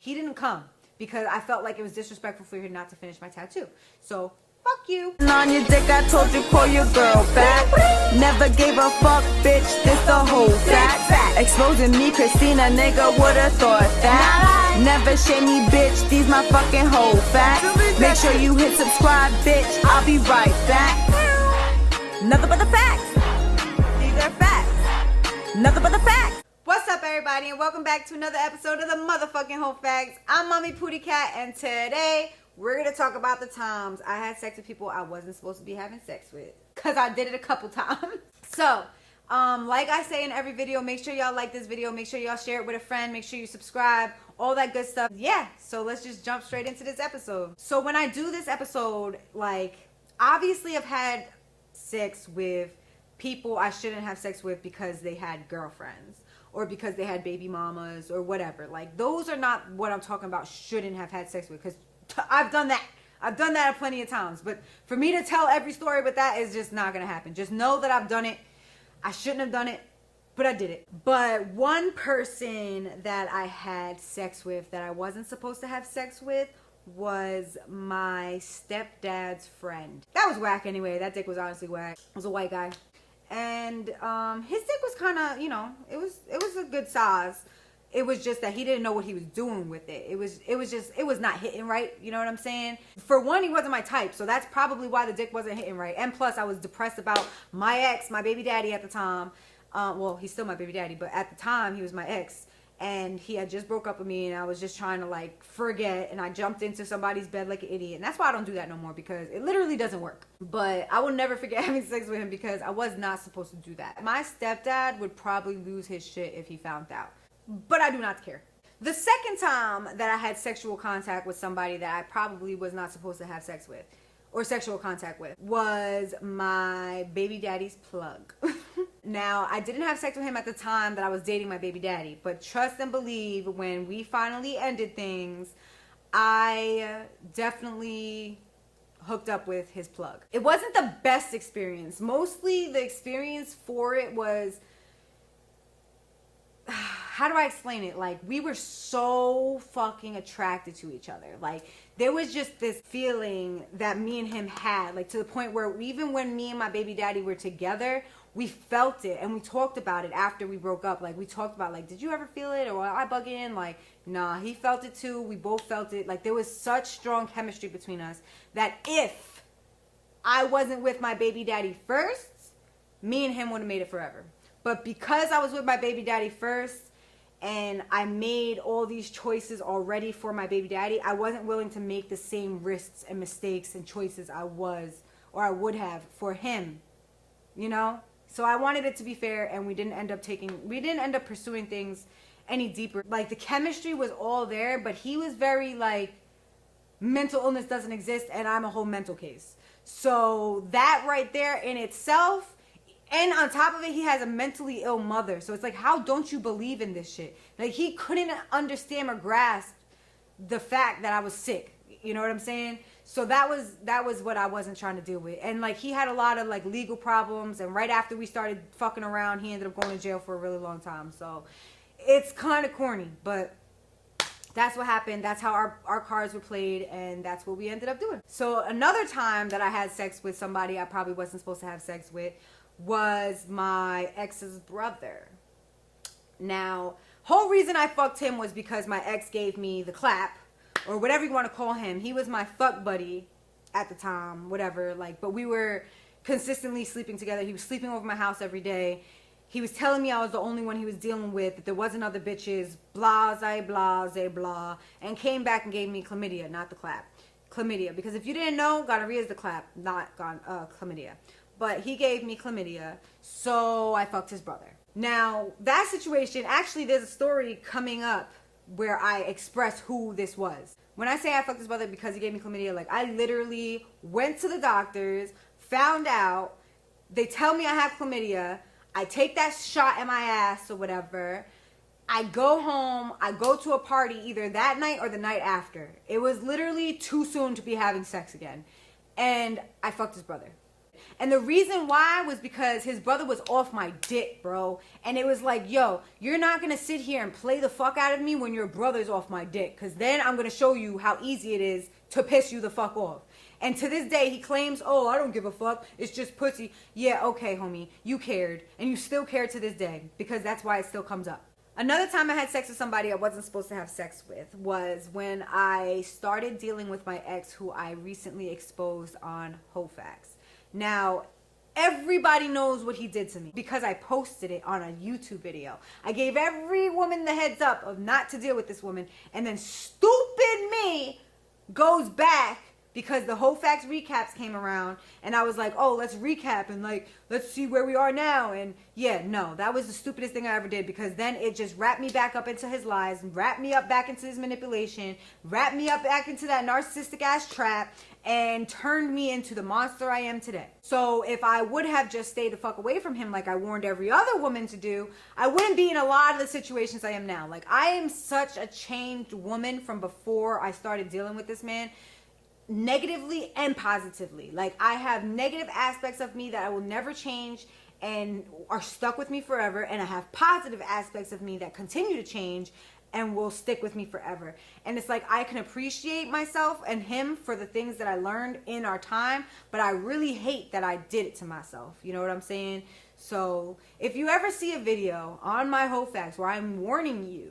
He didn't come because I felt like it was disrespectful for him not to finish my tattoo. So, fuck you. On your dick, I told you, call your girl back. Never gave a fuck, bitch, this the HoeFAX. Exposing me, Christina, nigga, would've thought that. Never shame me, bitch, these my fucking HoeFAX. Make sure you hit subscribe, bitch, I'll be right back. Nothing but the facts. These are facts. Nothing but the facts. What's up, everybody, and welcome back to another episode of the motherfucking HoeFAX. I'm Mommy Pootie Cat, and today we're gonna talk about the times I had sex with people I wasn't supposed to be having sex with, cause I did it a couple times. So, like I say in every video, make sure y'all like this video, make sure y'all share it with a friend, make sure you subscribe, all that good stuff. Yeah, so let's just jump straight into this episode. So when I do this episode, like, obviously I've had sex with people I shouldn't have sex with because they had girlfriends or because they had baby mamas or whatever. Like, those are not what I'm talking about shouldn't have had sex with, because I've done that. I've done that plenty of times. But for me to tell every story with that is just not going to happen. Just know that I've done it. I shouldn't have done it, but I did it. But one person that I had sex with that I wasn't supposed to have sex with was my stepdad's friend. That was whack anyway. That dick was honestly whack. It was a white guy. And his dick was kind of, you know, it was a good size. It was just that he didn't know what he was doing with it. It was not hitting right. You know what I'm saying? For one, he wasn't my type. So that's probably why the dick wasn't hitting right. And plus, I was depressed about my ex, my baby daddy at the time. Well, he's still my baby daddy, but at the time, he was my ex. And he had just broke up with me, and I was just trying to, like, forget. And I jumped into somebody's bed like an idiot. And that's why I don't do that no more, because it literally doesn't work. But I will never forget having sex with him because I was not supposed to do that. My stepdad would probably lose his shit if he found out. But I do not care. The second time that I had sexual contact with somebody that I probably was not supposed to have sex with, or sexual contact with, was my baby daddy's plug. Now, I didn't have sex with him at the time that I was dating my baby daddy, but trust and believe, when we finally ended things, I definitely hooked up with his plug. It wasn't the best experience. Mostly the experience for it was, how do I explain it? Like, we were so fucking attracted to each other. Like, there was just this feeling that me and him had, like, to the point where even when me and my baby daddy were together, we felt it, and we talked about it after we broke up. Like, we talked about, like, did you ever feel it, or I bug in? Like, nah, he felt it too. We both felt it. Like, there was such strong chemistry between us that if I wasn't with my baby daddy first, me and him would have made it forever. But because I was with my baby daddy first, and I made all these choices already for my baby daddy, I wasn't willing to make the same risks and mistakes and choices I would have for him, you know? So I wanted it to be fair, and we didn't end up pursuing things any deeper. Like, the chemistry was all there, but he was very, like, mental illness doesn't exist, and I'm a whole mental case. So that right there in itself, and on top of it, he has a mentally ill mother. So it's like, how don't you believe in this shit? Like, he couldn't understand or grasp the fact that I was sick. You know what I'm saying? So that was what I wasn't trying to deal with. And, like, he had a lot of, like, legal problems. And right after we started fucking around, he ended up going to jail for a really long time. So it's kind of corny, but that's what happened. That's how our cards were played, and that's what we ended up doing. So another time that I had sex with somebody I probably wasn't supposed to have sex with was my ex's brother. Now, whole reason I fucked him was because my ex gave me the clap, or whatever you want to call him. He was my fuck buddy at the time, whatever. Like, but we were consistently sleeping together. He was sleeping over my house every day. He was telling me I was the only one he was dealing with, that there wasn't other bitches, blase, blase, blah, and came back and gave me chlamydia, not the clap. Chlamydia, because if you didn't know, gonorrhea is the clap, not chlamydia. But he gave me chlamydia, so I fucked his brother. Now, that situation, actually, there's a story coming up where I express who this was. When I say I fucked his brother because he gave me chlamydia, like, I literally went to the doctors, found out, they tell me I have chlamydia, I take that shot in my ass or whatever, I go home, I go to a party either that night or the night after. It was literally too soon to be having sex again. And I fucked his brother. And the reason why was because his brother was off my dick, bro. And it was like, yo, you're not gonna sit here and play the fuck out of me when your brother's off my dick, because then I'm gonna show you how easy it is to piss you the fuck off. And to this day, he claims, oh, I don't give a fuck, it's just pussy. Yeah, okay, homie, you cared. And you still care to this day, because that's why it still comes up. Another time I had sex with somebody I wasn't supposed to have sex with was when I started dealing with my ex, who I recently exposed on HoeFAX. Now, everybody knows what he did to me because I posted it on a YouTube video. I gave every woman the heads up of not to deal with this woman, and then stupid me goes back because the HoeFAX recaps came around, and I was like, oh, let's recap and like, let's see where we are now. And yeah, no, that was the stupidest thing I ever did, because then it just wrapped me back up into his lies, wrapped me up back into his manipulation, wrapped me up back into that narcissistic ass trap, and turned me into the monster I am today. So if I would have just stayed the fuck away from him like I warned every other woman to do, I wouldn't be in a lot of the situations I am now. Like, I am such a changed woman from before I started dealing with this man, negatively and positively. Like, I have negative aspects of me that I will never change and are stuck with me forever, and I have positive aspects of me that continue to change and will stick with me forever. And it's like, I can appreciate myself and him for the things that I learned in our time, but I really hate that I did it to myself. You know what I'm saying? So if you ever see a video on my HoeFAX where I'm warning you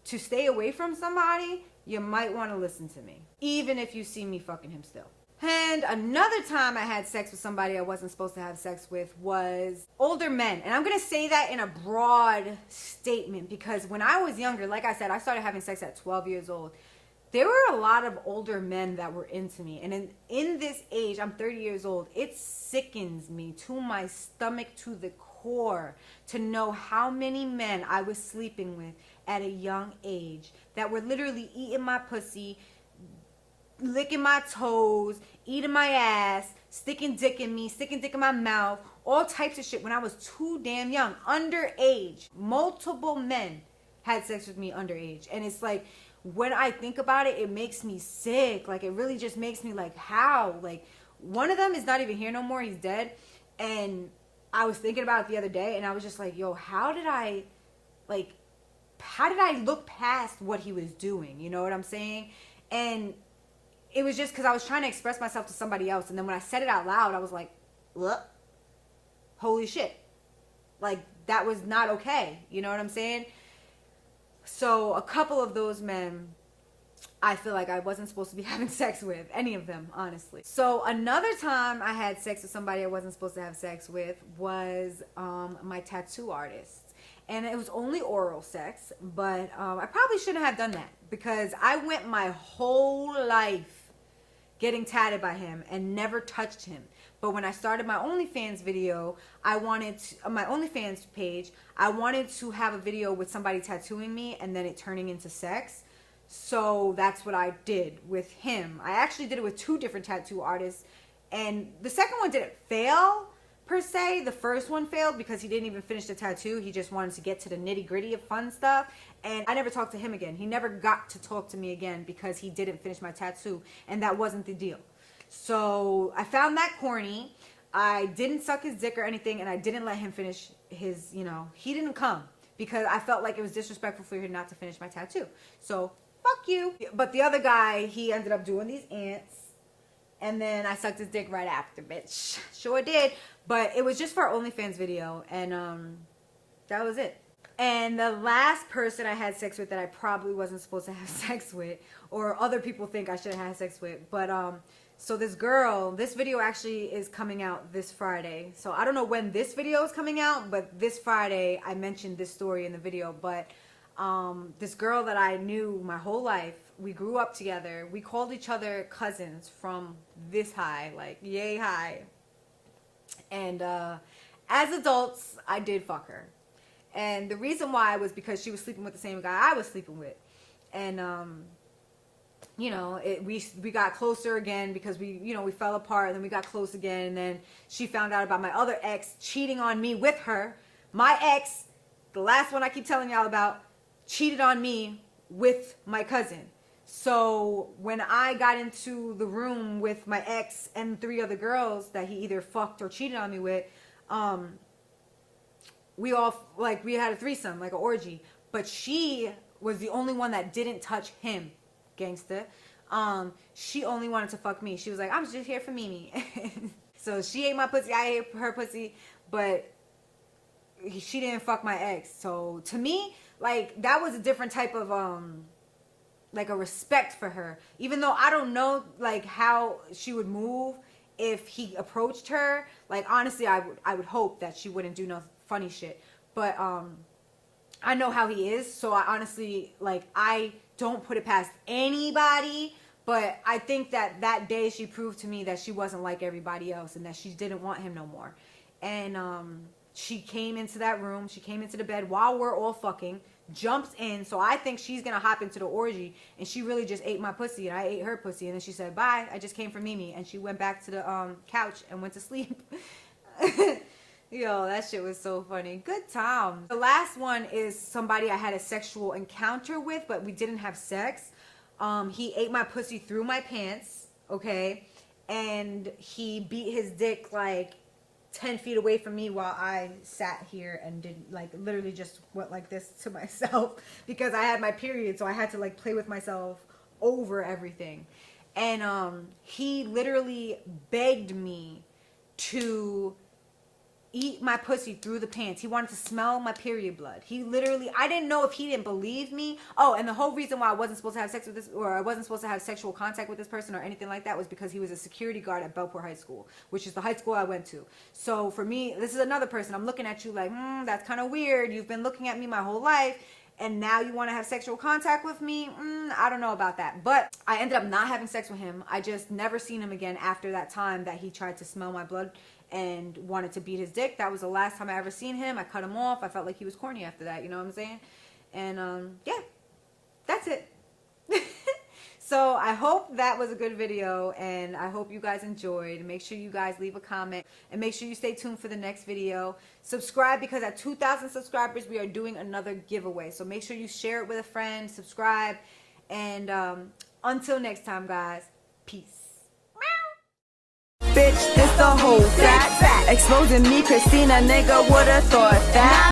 to stay away from somebody, you might want to listen to me, even if you see me fucking him still. And another time I had sex with somebody I wasn't supposed to have sex with was older men. And I'm going to say that in a broad statement, because when I was younger, like I said, I started having sex at 12 years old. There were a lot of older men that were into me. And in this age, I'm 30 years old, it sickens me to my stomach, to the core, to know how many men I was sleeping with at a young age that were literally eating my pussy, licking my toes, eating my ass, sticking dick in me, sticking dick in my mouth, all types of shit when I was too damn young, underage. Multiple men had sex with me underage. And it's like, when I think about it, it makes me sick. Like, it really just makes me like, how? Like, one of them is not even here no more. He's dead. And I was thinking about it the other day, and I was just like, yo, how did I look past what he was doing? You know what I'm saying? And it was just because I was trying to express myself to somebody else. And then when I said it out loud, I was like, what? Holy shit. Like, that was not okay. You know what I'm saying? So a couple of those men, I feel like I wasn't supposed to be having sex with. Any of them, honestly. So another time I had sex with somebody I wasn't supposed to have sex with was my tattoo artist. And it was only oral sex, but I probably shouldn't have done that, because I went my whole life getting tatted by him and never touched him. But when I started my OnlyFans video, my OnlyFans page, I wanted to have a video with somebody tattooing me and then it turning into sex. So that's what I did with him. I actually did it with 2 different tattoo artists, and the second one didn't fail per se. The first one failed because he didn't even finish the tattoo. He just wanted to get to the nitty gritty of fun stuff. And I never talked to him again. He never got to talk to me again because he didn't finish my tattoo. And that wasn't the deal. So I found that corny. I didn't suck his dick or anything. And I didn't let him finish his, he didn't come because I felt like it was disrespectful for him not to finish my tattoo. So fuck you. But the other guy, he ended up doing these ants. And then I sucked his dick right after, bitch. Sure did. But it was just for our OnlyFans video. And that was it. And the last person I had sex with that I probably wasn't supposed to have sex with, or other people think I should have had sex with. But so this girl, this video actually is coming out this Friday. So I don't know when this video is coming out, but this Friday I mentioned this story in the video. But this girl that I knew my whole life, we grew up together. We called each other cousins from this high, like yay high. And as adults, I did fuck her. And the reason why was because she was sleeping with the same guy I was sleeping with. And, we got closer again because we fell apart, and then we got close again. And then she found out about my other ex cheating on me with her. My ex, the last one I keep telling y'all about, cheated on me with my cousin. So when I got into the room with my ex and 3 other girls that he either fucked or cheated on me with, we all, like, we had a threesome, like an orgy. But she was the only one that didn't touch him, gangsta. She only wanted to fuck me. She was like, I'm just here for Mimi. So she ate my pussy, I ate her pussy, but she didn't fuck my ex. So to me, like, that was a different type of like a respect for her. Even though I don't know like how she would move if he approached her. Like, honestly, I would hope that she wouldn't do no funny shit. But I know how he is, so I honestly, like, I don't put it past anybody. But I think that that day she proved to me that she wasn't like everybody else and that she didn't want him no more. And she came into that room, she came into the bed while we're all fucking, jumps in. So I think she's gonna hop into the orgy, and she really just ate my pussy and I ate her pussy. And then she said, bye, I just came for Mimi. And she went back to the couch and went to sleep. Yo, that shit was so funny. Good time. The last one is somebody I had a sexual encounter with, but we didn't have sex. He ate my pussy through my pants, okay? And he beat his dick like 10 feet away from me while I sat here and did, like, literally just went like this to myself because I had my period, so I had to like play with myself over everything. And he literally begged me to eat my pussy through the pants. He wanted to smell my period blood. He literally, I didn't know if he didn't believe me. Oh, and the whole reason why I wasn't supposed to have sex with this, or I wasn't supposed to have sexual contact with this person or anything like that, was because he was a security guard at Bellport High School, which is the high school I went to. So for me, this is another person. I'm looking at you like, that's kind of weird. You've been looking at me my whole life, and now you want to have sexual contact with me? I don't know about that. But I ended up not having sex with him. I just never seen him again after that time that he tried to smell my blood and wanted to beat his dick. That was the last time I ever seen him. I cut him off. I felt like he was corny after that, you know what I'm saying? And yeah, that's it. So I hope that was a good video, and I hope you guys enjoyed. Make sure you guys leave a comment, and make sure you stay tuned for the next video. Subscribe, because at 2,000 subscribers we are doing another giveaway. So make sure you share it with a friend, subscribe, and until next time, guys, peace. Bitch, this the HoeFAX. Exposing me, Christina, nigga, would've thought that.